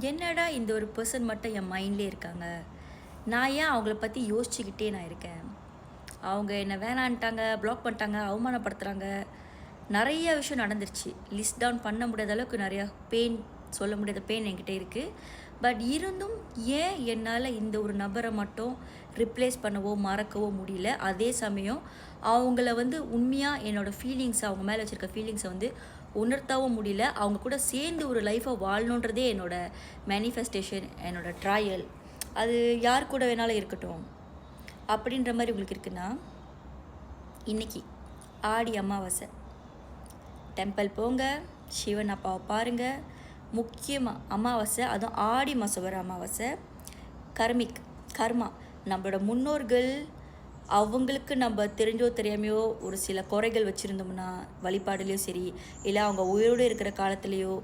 என்னடா இந்த ஒரு பர்சன் மட்டும் என் மைண்ட்லேயே இருக்காங்க, நான் ஏன் அவங்கள பற்றி யோசிச்சுக்கிட்டே நான் இருக்கேன், அவங்க என்னை வேணான்ட்டாங்க, பிளாக் பண்ணிட்டாங்க, அவமானப்படுத்துகிறாங்க, நிறைய விஷயம் நடந்துருச்சு. லிஸ்ட் டவுன் பண்ண முடியாத அளவுக்கு நிறையா பெயின், சொல்ல முடியாத பெயின் என்கிட்ட இருக்குது. பட் இருந்தும் ஏன் என்னால் இந்த ஒரு நபரை மட்டும் ரிப்ளேஸ் பண்ணவோ மறக்கவோ முடியல. அதே சமயம் அவங்கள உண்மையாக என்னோடய ஃபீலிங்ஸை, அவங்க மேலே வச்சுருக்க ஃபீலிங்ஸை உணர்த்தவும் முடியல. அவங்க கூட சேர்ந்து ஒரு லைஃப்பை வாழணுன்றதே என்னோடய மேனிஃபெஸ்டேஷன், என்னோடய ட்ராயல். அது யார் கூட வேணாலும் இருக்கட்டும் அப்படின்ற மாதிரி உங்களுக்கு இருக்குன்னா, இன்றைக்கி ஆடி அமாவாசை, டெம்பிள் போங்க, சிவன் அப்பாவை பாருங்கள். முக்கியமாக அமாவாசை, அதுவும் ஆடி மாதம் வர அமாவாசை, கர்மா. நம்மளோட முன்னோர்கள், அவங்களுக்கு நம்ம தெரிஞ்சோ தெரியாமையோ ஒரு சில குறைகள் வச்சுருந்தோம்னா, வழிபாடுலேயோ சரி, இல்லை அவங்க உயிரோடு இருக்கிற காலத்துலேயோ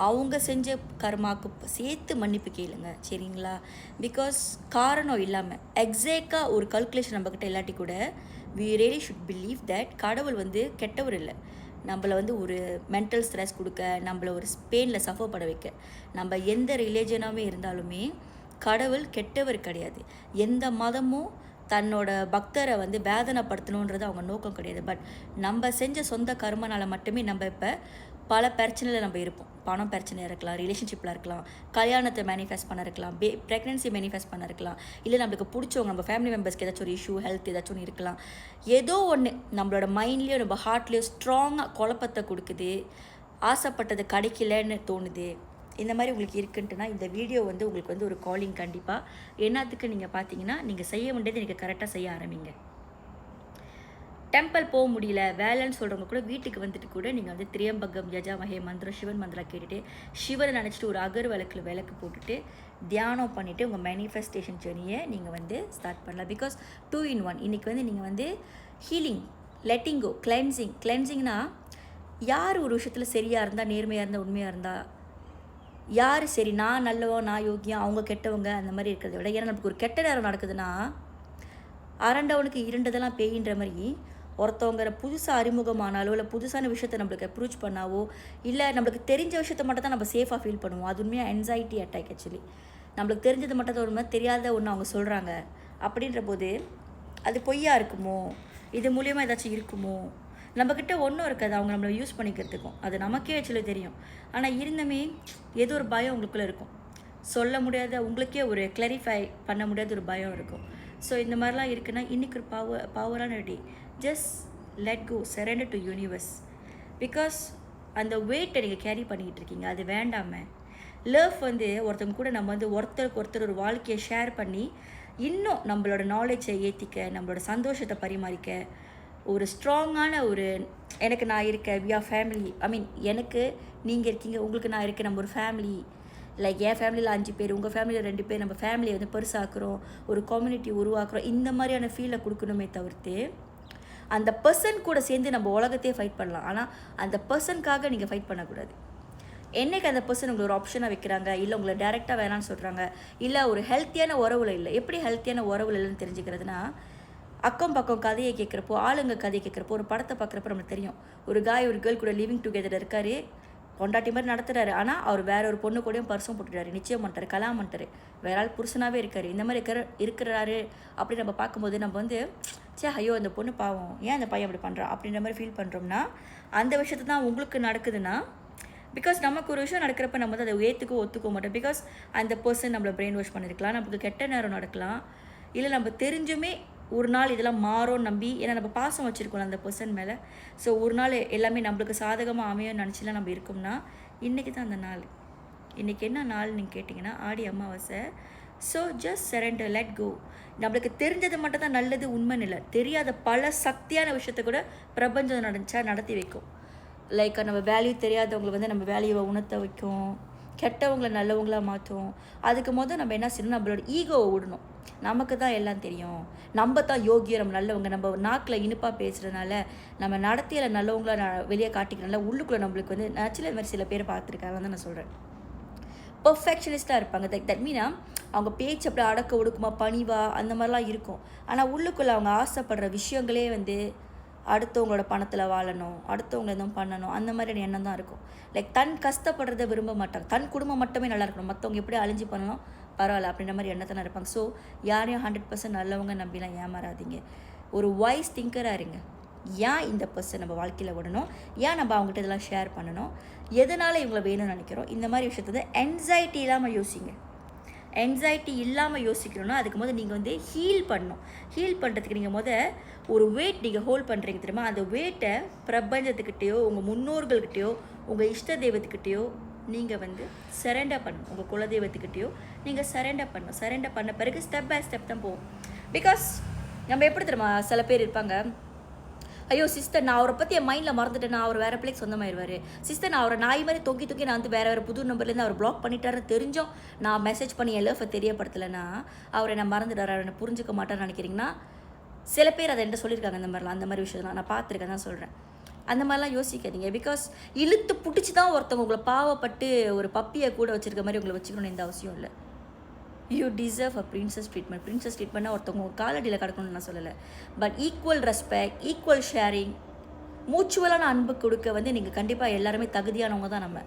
அவங்க செஞ்ச கர்மாவுக்கு சேர்த்து மன்னிப்பு கேளுங்க, சரிங்களா? பிகாஸ் காரணம் இல்லாமல் எக்ஸாக்டாக ஒரு கல்குலேஷன் நம்மக்கிட்ட இல்லாட்டி கூட we really should believe that கடவுள் கெட்டவர் இல்லை. நம்மளை ஒரு மென்டல் ஸ்ட்ரெஸ் கொடுக்க, நம்மளை ஒரு பெயினில் சஃபர் பட வைக்க, நம்ம எந்த ரிலீஜனாகவே இருந்தாலுமே கடவுள் கெட்டவர் கிடையாது. எந்த மதமும் தன்னோட பக்தரை வேதனைப்படுத்தணுன்றது அவங்க நோக்கம் கிடையாது. பட் நம்ம செஞ்ச சொந்த கர்மனால் மட்டுமே நம்ம இப்போ பல பிரச்சனையில் நம்ம இருப்போம். பணம் பிரச்சனையாக இருக்கலாம், ரிலேஷன்ஷிப்பில் இருக்கலாம், கல்யாணத்தை மேனிஃபெஸ்ட் பண்ண இருக்கலாம், ப்ரெக்னென்சி மேனிஃபெஸ்ட் பண்ண இருக்கலாம், இல்லை நம்மளுக்கு பிடிச்சவங்க, நம்ம ஃபேமிலி மெம்பர்ஸ்க்கு ஏதாச்சும் ஒரு இஷ்யூ, ஹெல்த் ஏதாச்சும் ஒன்று இருக்கலாம். ஏதோ ஒன்று நம்மளோட மைண்ட்லேயோ நம்ம ஹார்ட்லேயோ ஸ்ட்ராங்காக குழப்பத்தை கொடுக்குது, ஆசைப்பட்டது கிடைக்கலன்னு தோணுது. இந்த மாதிரி உங்களுக்கு இருக்குன்ட்டுனா இந்த வீடியோ உங்களுக்கு ஒரு காலிங். கண்டிப்பாக என்னத்துக்கு நீங்கள் பார்த்தீங்கன்னா, நீங்கள் செய்ய வேண்டியது நீங்கள் கரெக்டாக செய்ய ஆரம்பிங்க. டெம்பிள் போக முடியல, வேலைன்னு சொல்கிறவங்க கூட வீட்டுக்கு வந்துட்டு கூட நீங்கள் திரியம்பகம், யஜாமஹே மந்திரம், சிவன் மந்திரம் கேட்டுட்டு, சிவனை நினச்சிட்டு ஒரு அகர் விளக்கு போட்டுட்டு தியானம் பண்ணிவிட்டு உங்கள் மேனிஃபெஸ்டேஷன் ஜெர்னியை நீங்கள் ஸ்டார்ட் பண்ணலாம். Because 2 in 1. இன்றைக்கி நீங்கள் ஹீலிங், லெட்டிங் கோ, கிளென்சிங்னா யார் ஒரு விஷயத்தில் சரியாக இருந்தால், நேர்மையாக இருந்தால், உண்மையாக இருந்தால், யார் சரி, நான் நல்லவோ, நான் யோகியம், அவங்க கெட்டவங்க, அந்த மாதிரி இருக்கிறத விட, ஏன்னா நமக்கு ஒரு கெட்ட நேரம் நடக்குதுன்னா அரண்டவனுக்கு இருண்டதெல்லாம் பேயின்ற மாதிரி ஒருத்தவங்க புதுசாக அறிமுகமானாலோ, இல்லை புதுசான விஷயத்தை நம்மளுக்கு அப்ரோச் பண்ணாவோ, இல்லை நம்மளுக்கு தெரிஞ்ச விஷயத்த மட்டும் தான் நம்ம சேஃபாக ஃபீல் பண்ணுவோம். அது உண்மையாக என்சைட்டி அட்டாக். ஆக்சுவலி நம்மளுக்கு தெரிஞ்சது மட்டும் தான் ஒரு மாதிரி, தெரியாத ஒன்று அவங்க சொல்கிறாங்க அப்படின்ற போது அது பொய்யா இருக்குமோ, இது மூலியமாக ஏதாச்சும் இருக்குமோ, நம்மக்கிட்ட ஒன்றும் இருக்காது, அவங்க நம்மளை யூஸ் பண்ணிக்கிறதுக்கும். அது நமக்கே ஆக்சுவலி தெரியும். ஆனால் இருந்தமே ஏதோ ஒரு பயம் உங்களுக்குள்ளே இருக்கும், சொல்ல முடியாத, உங்களுக்கே ஒரு கிளாரிஃபை பண்ண முடியாத ஒரு பயம் இருக்கும். ஸோ இந்த மாதிரிலாம் இருக்குன்னா இன்றைக்கி ஒரு பவரான day. Just let go, surrender to universe. Because அந்த வெயிட்டை நீங்கள் கேரி பண்ணிக்கிட்டு இருக்கீங்க, அது வேண்டாமல். லவ் ஒருத்தவங்க கூட நம்ம ஒருத்தருக்கு ஒருத்தர் ஒரு வாழ்க்கையை ஷேர் பண்ணி இன்னும் நம்மளோட நாலேஜை ஏற்றிக்க, நம்மளோட சந்தோஷத்தை பரிமாறிக்க, ஒரு ஸ்ட்ராங்கான ஒரு எனக்கு நான் இருக்கேன், வி ஆர் ஃபேமிலி, ஐ மீன் எனக்கு நீங்கள் இருக்கீங்க, உங்களுக்கு நான் இருக்கேன், நம்ம ஒரு ஃபேமிலி. லைக் என் ஃபேமிலியில் 5 பேர், உங்கள் ஃபேமிலியில் 2 பேர், நம்ம ஃபேமிலியை பெருசாக்குறோம், ஒரு கம்யூனிட்டி உருவாக்குறோம். இந்த மாதிரியான ஃபீலை கொடுக்கணுமே தவிர்த்து அந்த பர்சன் கூட சேர்ந்து நம்ம உலகத்தையே ஃபைட் பண்ணலாம். ஆனால் அந்த பர்சனுக்காக நீங்கள் ஃபைட் பண்ணக்கூடாது. என்றைக்கு அந்த பர்சன் உங்களை ஒரு ஆப்ஷனாக வைக்கிறாங்க, இல்லை உங்களை டேரெக்டாக வேணான்னு சொல்கிறாங்க, இல்லை ஒரு ஹெல்த்தியான உறவுல இல்லை. எப்படி ஹெல்த்தியான உறவுல இல்லைன்னு தெரிஞ்சுக்கிறதுனா, அக்கம் பக்கம் கதையை கேட்குறப்போ, ஆளுங்க கதையை கேட்குறப்போ, ஒரு படத்தை பார்க்குறப்போ நம்மளுக்கு தெரியும். ஒரு காய் ஒரு கேர்ள் கூட லிவிங் டுகெதர் இருக்காரு, பொண்டாட்டி மாதிரி நடத்துகிறாரு, ஆனால் அவர் வேற ஒரு பொண்ணு கூடயும் பர்சம் போட்டுட்டாரு, நிச்சயம் பண்ணிட்டாரு, கல்யாணம் பண்ணிட்டாரு, வேற ஆள் புருஷனாகவே இருக்காரு. இந்த மாதிரி இருக்கிறாரு அப்படி நம்ம பார்க்கும்போது நம்ம சே ஐயோ அந்த பொண்ணு பாவம், ஏன் அந்த பையன் அப்படி பண்ணுறான் அப்படின்ற மாதிரி ஃபீல் பண்ணுறோம்னா, அந்த விஷயத்தை தான் உங்களுக்கு நடக்குதுன்னா, பிகாஸ் நமக்கு ஒரு விஷயம் நடக்கிறப்ப நம்ம அதை ஒத்துக்க மாட்டோம். பிகாஸ் அந்த பர்சன் நம்மளை பிரெயின் வாஷ் பண்ணியிருக்கலாம், நமக்கு கெட்ட நேரம் நடக்கலாம், இல்லை நம்ம தெரிஞ்சுமே ஒரு நாள் இதெல்லாம் மாறும் நம்பி, ஏன்னா நம்ம பாசம் வச்சுருக்கோம் அந்த பர்சன் மேலே. ஸோ ஒரு நாள் எல்லாமே நம்மளுக்கு சாதகமாக அமையும் நினச்சிலாம் நம்ம இருக்கோம்னா, இன்றைக்கி தான் அந்த நாள். இன்றைக்கி என்ன நாள் நீங்கள் கேட்டிங்கன்னா Aadi Amavasai. So just surrender, let go. நம்மளுக்கு தெரிஞ்சது மட்டும் தான் நல்லது உண்மைன்னு இல்லை, தெரியாத பல சக்தியான விஷயத்த கூட பிரபஞ்சம் நடத்தி வைக்கும். லைக் நம்ம வேல்யூ தெரியாதவங்களை நம்ம வேல்யூவை உணர்த்த வைக்கும், கெட்டவங்களை நல்லவங்களாக மாற்றும். அதுக்கு நம்ம என்ன செய்யணும், நம்மளோட ஈகோவை விடணும். நமக்கு தான் எல்லாம் தெரியும், நம்ம தான் யோகியம், நம்ம நல்லவங்க, நம்ம நாக்கில் இனிப்பாக பேசுகிறதுனால, நம்ம நடத்தியில் நல்லவங்களா வெளியே காட்டிக்கிறனால, உள்ளுக்குள்ளே நம்மளுக்கு நேச்சுரல் மாதிரி சில பேர் பார்த்துருக்காங்க தான் நான் சொல்கிறேன். பர்ஃபெக்ஷனிஸ்ட்டாக இருப்பாங்க. தட் மீனா அவங்க பேச்சு அப்படி அடக்க ஒடுக்குமா, பணிவா, அந்த மாதிரிலாம் இருக்கும். ஆனால் உள்ளுக்குள்ளே அவங்க ஆசைப்படுற விஷயங்களே அடுத்தவங்களோட பணத்தில் வாழணும், அடுத்தவங்க எதுவும் பண்ணணும், அந்த மாதிரியான எண்ணம் தான் இருக்கும். லைக் தன் கஷ்டப்படுறத விரும்ப மாட்டாங்க. தன் குடும்பம் மட்டுமே நல்லா இருக்கணும், மற்றவங்க எப்படி அழிஞ்சு பண்ணணும் பரவாயில்ல அப்படின்ற மாதிரி எண்ணத்தில் இருப்பாங்க. ஸோ யாரையும் 100% நல்லவங்க நம்பிலாம் ஏமாறாதீங்க. ஒரு வாய்ஸ் திங்கராக இருங்க. ஏன் இந்த பர்சன் நம்ம வாழ்க்கையில் விடணும், ஏன் நம்ம அவங்ககிட்ட இதெல்லாம் ஷேர் பண்ணணும், எதனால் இவங்களை வேணும்னு நினைக்கிறோம், இந்த மாதிரி விஷயத்தை வந்து என்சைட்டி இல்லாமல் யோசிங்க. என்சைட்டி இல்லாமல் யோசிக்கணும்னா அதுக்கு முதல் நீங்கள் வந்து ஹீல் பண்ணணும். ஹீல் பண்ணுறதுக்கு நீங்கள் ஒரு வெயிட் நீங்கள் ஹோல்ட் பண்ணுறீங்க தெரியுமா, அந்த வெயிட்டை பிரபஞ்சத்துக்கிட்டேயோ உங்கள் முன்னோர்கள்கிட்டயோ உங்கள் இஷ்ட தெய்வத்துக்கிட்டேயோ நீங்கள் வந்து சரண்டர் பண்ணணும். உங்கள் குலதெய்வத்துக்கிட்டேயோ நீங்கள் சரண்டர் பண்ணணும். சரண்டர் பண்ண பிறகு ஸ்டெப் பை ஸ்டெப் தான் போகும். பிகாஸ் நம்ம எப்படி தெரியுமா, சில பேர் இருப்பாங்க, ஐயோ சிஸ்டர் நான் அவரை பற்றி என் மைண்டில் மறந்துட்டேன், நான் அவர் வேறு பிள்ளைக்கு சொந்தமாயிருவார், சிஸ்டர் நான் அவரை நாய் மாதிரி தொங்கி நான் வந்து வேறு புது நம்பர்லேருந்து அவர் பிளாக் பண்ணிட்டாருன்னு தெரிஞ்சோம் நான் மெசேஜ் பண்ணி என் லவ்வை தெரியப்படுத்தலைன்னா அவரை நான் மறந்துட்டார், அவரை புரிஞ்சுக்க மாட்டேன்னு நினைக்கிறீங்கன்னா சில பேர் அதை என்கிட்ட சொல்லியிருக்காங்க. அந்த மாதிரி விஷயம்லாம் நான் பார்த்துருக்கேன் தான் சொல்கிறேன். அந்த மாதிரிலாம் யோசிக்காதீங்க. பிகாஸ் இழுத்து பிடிச்சி தான் ஒருத்தவங்க உங்களை பாவப்பட்டு ஒரு பப்பியை கூட வச்சுருக்க மாதிரி உங்களை வச்சுக்கணும்னு எந்த அவசியம் இல்லை. You deserve a princess treatment. Princess ட்ரீட்மெண்ட்னா ஒருத்தவங்க காலடியில் கிடக்கணும்னு நான் சொல்லலை. But equal respect, equal sharing, மூச்சுவலான அன்பு கொடுக்க வந்து நீங்கள் கண்டிப்பாக எல்லாருமே தகுதியானவங்க தான் நம்ம.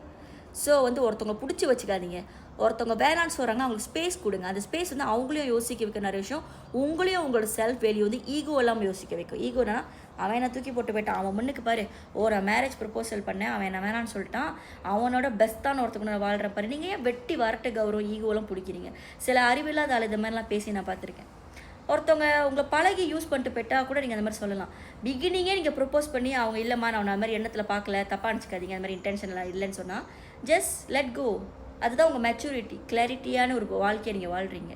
ஸோ வந்து ஒருத்தவங்க பிடிச்சி வச்சுக்காதீங்க. ஒருத்தவங்க வேணான்னு சொல்கிறாங்க, அவங்களுக்கு ஸ்பேஸ் கொடுங்க. அந்த ஸ்பேஸ் வந்து அவங்களையும் யோசிக்க வைக்க நிறைய விஷயம், உங்களையும் உங்களோட செல்ஃப் வேல்யூ வந்து ஈகோ இல்லாமல் யோசிக்க வைக்கும். ஈகோனா அவன் என்ன தூக்கி போட்டு போயிட்டான், அவன் முன்னுக்கு பாரு ஒரு மேரேஜ் ப்ரப்போசல் பண்ணேன், அவன் என்ன வேணான்னு சொல்லிட்டான், அவனோட பெஸ்ட்டான ஒருத்தவங்க வாழ்கிற பாரு. நீங்கள் ஏன் வெட்டி வரட்டு கௌரவம் ஈகோலாம் பிடிக்கிறீங்க? சில அறிவில்லாத ஆள் இந்த மாதிரிலாம் பேசி நான் பார்த்துருக்கேன். ஒருத்தவங்க உங்களை பழகி யூஸ் பண்ணிட்டு போயிட்டால் கூட நீங்கள் அந்த மாதிரி சொல்லலாம். பிகினிங்கே நீங்கள் ப்ரப்போஸ் பண்ணி அவங்க இல்லைம்மா நான் அந்த மாதிரி எண்ணத்தில் பார்க்கல, தப்பாக நினச்சிக்காதீங்க, அந்த மாதிரி இன்டென்ஷன்லாம் இல்லைன்னு சொன்னால் ஜஸ்ட் லெட் கோ. அதுதான் உங்கள் மெச்சூரிட்டி, கிளாரிட்டியான ஒரு வாழ்க்கையை நீங்கள் வாழ்கிறீங்க.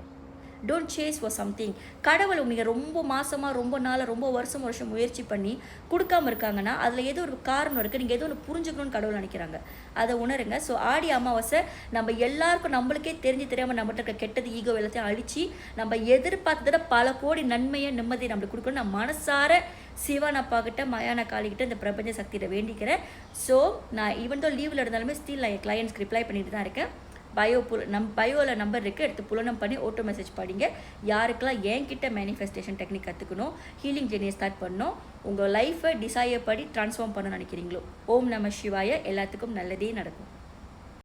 Don't chase for something. கடவுள் நீங்கள் ரொம்ப மாதமாக ரொம்ப நாளாக ரொம்ப வருஷம் முயற்சி பண்ணி கொடுக்காமல் இருக்காங்கன்னா அதில் ஏதோ ஒரு காரணம் இருக்குது. நீங்கள் ஏதோ ஒன்று புரிஞ்சுக்கணும்னு கடவுள் நினைக்கிறாங்க, அதை உணருங்க. ஸோ ஆடி அமாவாசை நம்ம எல்லாருக்கும் நம்மளுக்கே தெரியாமல் நம்மகிட்ட இருக்க கெட்டது ஈகோ எல்லாத்தையும் அழித்து நம்ம எதிர்பார்த்ததை பல கோடி நன்மையை நிம்மதியை நம்மளுக்கு கொடுக்கணும். நான் மனசார சிவன் அப்பா கிட்ட மயான காளிக்கிட்ட இந்த பிரபஞ்ச சக்தியை வேண்டிக்கிறேன். ஸோ நான் ஈவன் தோ லீவில் இருந்தாலுமே ஸ்டில் நான் என் கிளையன்ஸ்க்கு ரிப்ளை பண்ணிட்டு தான் இருக்கேன். பயோவில் நம்பர் இருக்குது, எடுத்து புலனம் பண்ணி ஓட்டோ மெசேஜ் படிங்க. யாருக்கெல்லாம் என்கிட்ட மேனிஃபெஸ்டேஷன் டெக்னிக் கற்றுக்கணும், ஹீலிங் ஜெர்னியை ஸ்டார்ட் பண்ணணும், உங்கள் லைஃப்பை டிசையர் படி ட்ரான்ஸ்ஃபார்ம் பண்ணணும்னு நினைக்கிறீங்களோ, ஓம் நம சிவாய, எல்லாத்துக்கும் நல்லதே நடக்கும்.